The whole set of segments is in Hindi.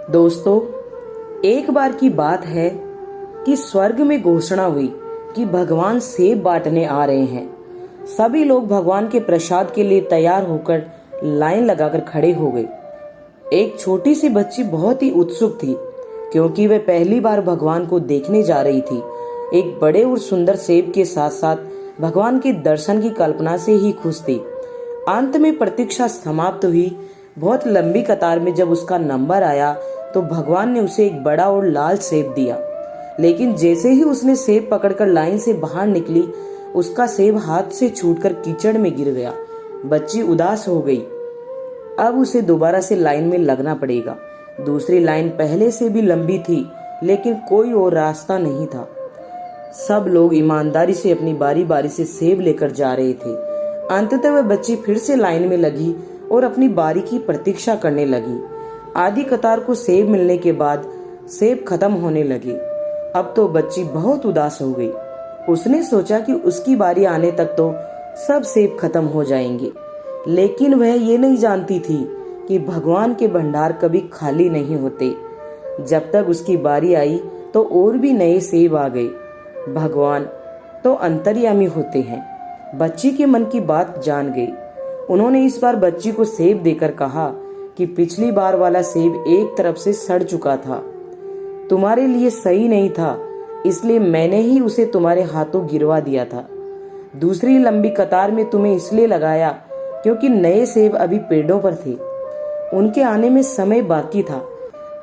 दोस्तों, एक बार की बात है कि स्वर्ग में घोषणा हुई कि भगवान सेब बांटने आ रहे हैं। सभी लोग भगवान के प्रसाद के लिए तैयार होकर लाइन लगाकर खड़े हो गए। एक छोटी सी बच्ची बहुत ही उत्सुक थी क्योंकि वह पहली बार भगवान को देखने जा रही थी। एक बड़े और सुंदर सेब के साथ साथ भगवान के दर्शन की कल्पना से ही खुश थी। अंत में प्रतीक्षा समाप्त हुई। बहुत लंबी कतार में जब उसका नंबर आया तो भगवान ने उसे एक बड़ा और लाल सेब दिया। लेकिन जैसे ही उसने सेब पकड़कर लाइन से बाहर निकली, उसका सेब हाथ से छूटकर कीचड़ में गिर गया। बच्ची उदास हो गई। अब उसे दोबारा से लाइन में लगना पड़ेगा। दूसरी लाइन पहले से भी लंबी थी, लेकिन कोई और रास्ता नहीं था। सब लोग ईमानदारी से अपनी बारी बारी से सेब लेकर जा रहे थे। अंततः वह बच्ची फिर से लाइन में लगी और अपनी बारी की प्रतीक्षा करने लगी। आधी कतार को सेब मिलने के बाद सेब खत्म होने लगे। अब तो बच्ची बहुत उदास हो गई। उसने सोचा कि उसकी बारी आने तक तो सब सेब खत्म हो जाएंगे, लेकिन वह ये नहीं जानती थी कि भगवान के भंडार कभी खाली नहीं होते। जब तक उसकी बारी आई तो और भी नए सेब आ गए। भगवान तो अंतर्यामी होते हैं। बच्ची के मन की बात जान गई। उन्होंने इस बार बच्ची को सेब देकर कहा कि पिछली बार वाला सेब एक तरफ से सड़ चुका था, तुम्हारे लिए सही नहीं था, इसलिए मैंने ही उसे तुम्हारे हाथों गिरवा दिया था। दूसरी लंबी कतार में तुम्हें इसलिए लगाया क्योंकि नए सेब अभी पेड़ों पर थे, उनके आने में समय बाकी था,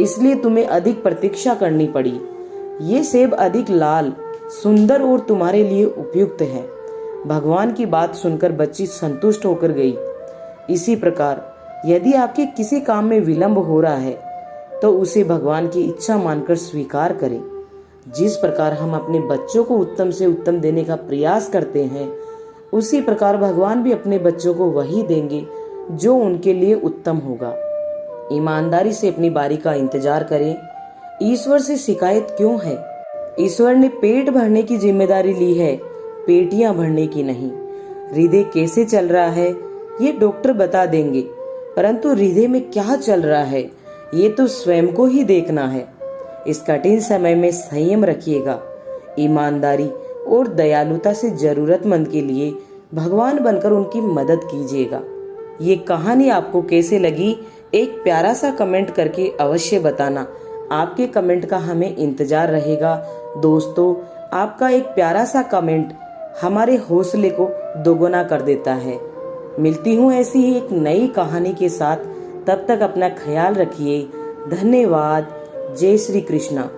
इसलिए तुम्हें अधिक प्रतीक्षा करनी पड़ी। ये सेब अधिक लाल, सुंदर और तुम्हारे लिए उपयुक्त है। भगवान की बात सुनकर बच्ची संतुष्ट होकर गई। इसी प्रकार यदि आपके किसी काम में विलंब हो रहा है तो उसे भगवान की इच्छा मानकर स्वीकार करें। जिस प्रकार हम अपने बच्चों को उत्तम से उत्तम देने का प्रयास करते हैं, उसी प्रकार भगवान भी अपने बच्चों को वही देंगे जो उनके लिए उत्तम होगा। ईमानदारी से अपनी बारी का इंतजार करें। ईश्वर से शिकायत क्यों है? ईश्वर ने पेट भरने की जिम्मेदारी ली है, पेटियां भरने की नहीं। हृदय कैसे चल रहा है ये डॉक्टर बता देंगे, परंतु हृदय में क्या चल रहा है ये तो स्वयं को ही देखना है। इस कठिन समय में संयम रखिएगा। ईमानदारी और दयालुता से जरूरतमंद के लिए भगवान बनकर उनकी मदद कीजिएगा। ये कहानी आपको कैसे लगी, एक प्यारा सा कमेंट करके अवश्य बताना। आपके कमेंट का हमें इंतजार रहेगा। दोस्तों, आपका एक प्यारा सा कमेंट हमारे हौसले को दोगुना कर देता है। मिलती हूँ ऐसी ही एक नई कहानी के साथ। तब तक अपना ख्याल रखिए। धन्यवाद। जय श्री कृष्णा।